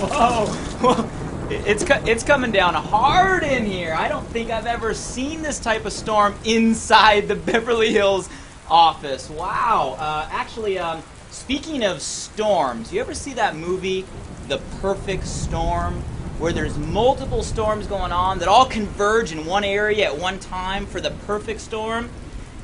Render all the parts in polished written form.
Whoa. Whoa. It's coming down hard in here. I don't think I've ever seen this type of storm inside the Beverly Hills office. Wow. Actually, speaking of storms, you ever see that movie, The Perfect Storm, where there's multiple storms going on that all converge in one area at one time for the perfect storm?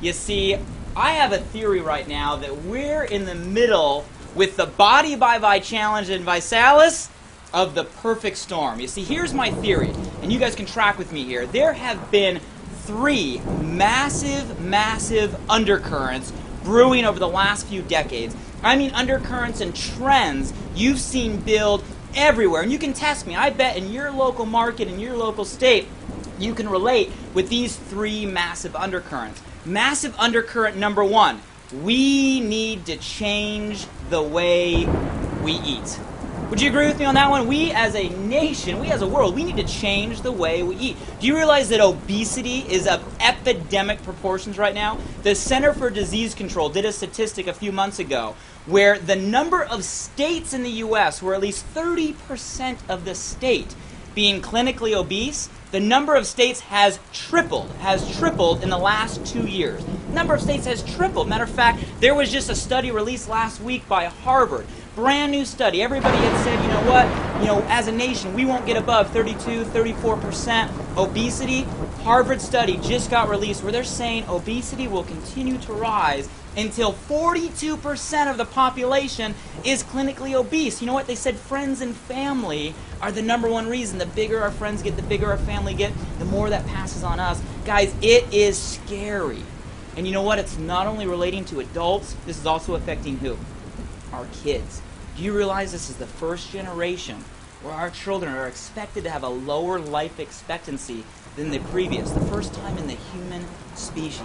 You see, I have a theory right now that we're in the middle with the Body by Vi Challenge and ViSalus of the perfect storm. You see, here's my theory, and you guys can track with me here. There have been 3 massive undercurrents brewing over the last few decades. I mean undercurrents and trends you've seen build everywhere. And you can test me. I bet in your local market, in your local state, you can relate with these 3 massive undercurrents. Massive undercurrent number 1. We need to change the way we eat. Would you agree with me on that one? We as a nation, we as a world, we need to change the way we eat. Do you realize that obesity is of epidemic proportions right now? The Center for Disease Control did a statistic a few months ago where the number of states in the U.S., where at least 30% of the state being clinically obese, the number of states has tripled in the last 2 years. The number of states has tripled. Matter of fact, there was just a study released last week by Harvard. Brand new study. Everybody had said, you know what, as a nation, we won't get above 32, 34% obesity. Harvard study just got released where they're saying obesity will continue to rise until 42% of the population is clinically obese. You know what? They said friends and family are the number 1 reason. The bigger our friends get, the bigger our family get, the more that passes on us. Guys, it is scary. And you know what? It's not only relating to adults, this is also affecting who? Our kids. Do you realize this is the first generation where our children are expected to have a lower life expectancy than the previous? The first time in the human species.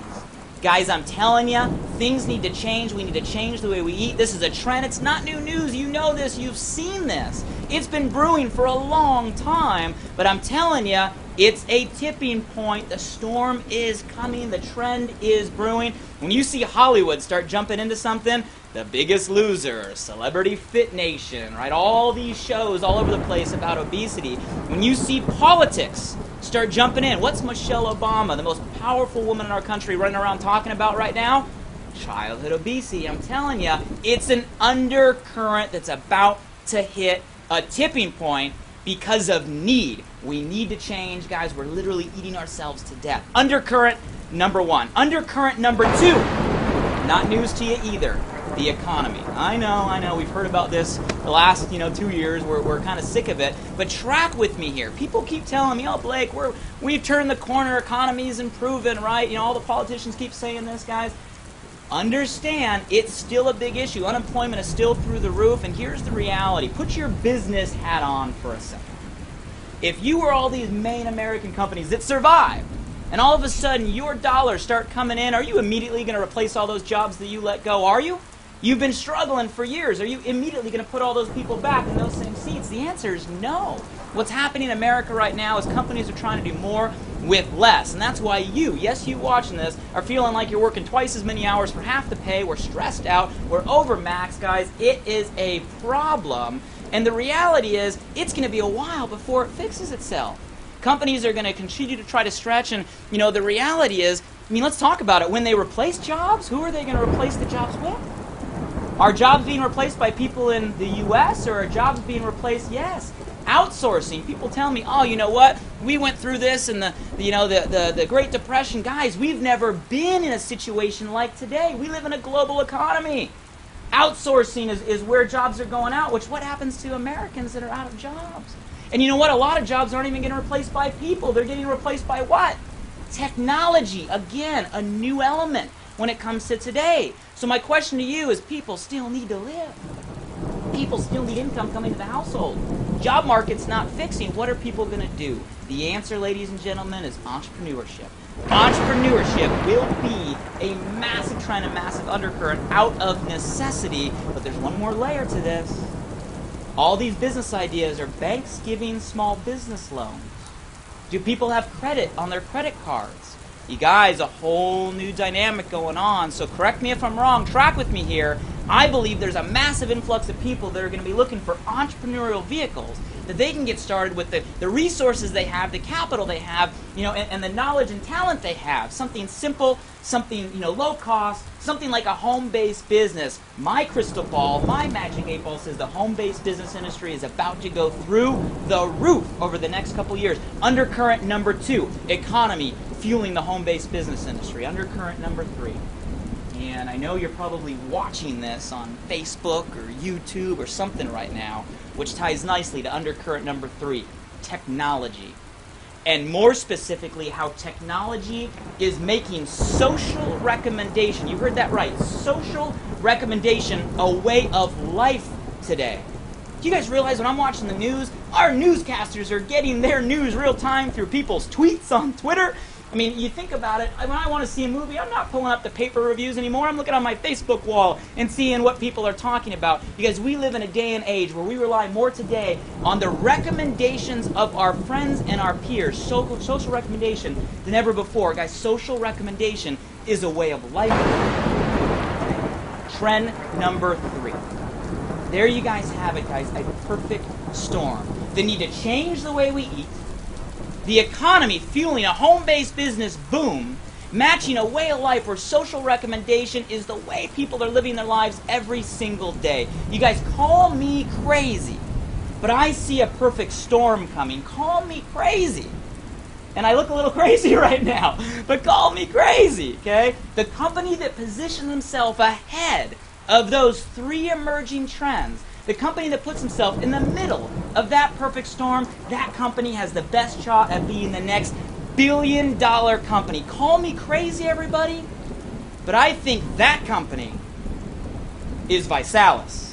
Guys, I'm telling you, things need to change. We need to change the way we eat. This is a trend. It's not new news. You know this. You've seen this. It's been brewing for a long time, but I'm telling you, it's a tipping point. The storm is coming. The trend is brewing. When you see Hollywood start jumping into something, The Biggest Loser, Celebrity Fit Nation, right? All these shows all over the place about obesity. When you see politics start jumping in, what's Michelle Obama, the most powerful woman in our country, running around talking about right now? Childhood obesity. I'm telling you, it's an undercurrent that's about to hit a tipping point because of need. We need to change, guys. We're literally eating ourselves to death. Undercurrent number 1. Undercurrent number 2. Not news to you either. The economy. I know. We've heard about this the last, 2 years. We're kind of sick of it. But track with me here. People keep telling me, oh, Blake, we've turned the corner. Economy's improving, right? All the politicians keep saying this, guys. Understand, it's still a big issue. Unemployment is still through the roof. And here's the reality. Put your business hat on for a second. If you were all these main American companies that survived, and all of a sudden your dollars start coming in, are you immediately going to replace all those jobs that you let go? Are you? You've been struggling for years. Are you immediately going to put all those people back in those same seats? The answer is no. What's happening in America right now is companies are trying to do more with less. And that's why you watching this, are feeling like you're working twice as many hours for half the pay. We're stressed out. We're overmaxed, guys. It is a problem. And the reality is, it's going to be a while before it fixes itself. Companies are going to continue to try to stretch. And, the reality is, let's talk about it. When they replace jobs, who are they going to replace the jobs with? Are jobs being replaced by people in the U.S. or are jobs being replaced? Yes. Outsourcing. People tell me, oh, you know what? We went through this in the Great Depression. Guys, we've never been in a situation like today. We live in a global economy. Outsourcing is where jobs are going out, what happens to Americans that are out of jobs? And you know what? A lot of jobs aren't even getting replaced by people. They're getting replaced by what? Technology. Again, a new element when it comes to today. So my question to you is, people still need to live. People still need income coming to the household. Job market's not fixing. What are people going to do? The answer, ladies and gentlemen, is entrepreneurship. Entrepreneurship will be a massive trend, a massive undercurrent out of necessity. But there's one more layer to this. All these business ideas are banks giving small business loans. Do people have credit on their credit cards? You guys, a whole new dynamic going on. So correct me if I'm wrong. Track with me here. I believe there's a massive influx of people that are going to be looking for entrepreneurial vehicles that they can get started with the resources they have, the capital they have, and the knowledge and talent they have. Something simple, something low cost, something like a home-based business. My crystal ball, my magic 8 ball says the home-based business industry is about to go through the roof over the next couple years. Undercurrent number 2, economy fueling the home-based business industry. Undercurrent number 3. And I know you're probably watching this on Facebook or YouTube or something right now, which ties nicely to undercurrent number 3, technology. And more specifically, how technology is making social recommendation, you heard that right, social recommendation a way of life today. Do you guys realize when I'm watching the news, our newscasters are getting their news real time through people's tweets on Twitter? I mean, you think about it, when I want to see a movie, I'm not pulling up the paper reviews anymore. I'm looking on my Facebook wall and seeing what people are talking about. Because we live in a day and age where we rely more today on the recommendations of our friends and our peers, social recommendation, than ever before. Guys, social recommendation is a way of life. Trend number 3. There you guys have it, guys, a perfect storm. The need to change the way we eat, the economy fueling a home-based business boom, matching a way of life where social recommendation is the way people are living their lives every single day. You guys call me crazy, but I see a perfect storm coming. Call me crazy. And I look a little crazy right now, but call me crazy, okay? The company that positions themselves ahead of those 3 emerging trends, the company that puts himself in the middle of that perfect storm, that company has the best shot at being the next billion-dollar company. Call me crazy, everybody, but I think that company is ViSalus.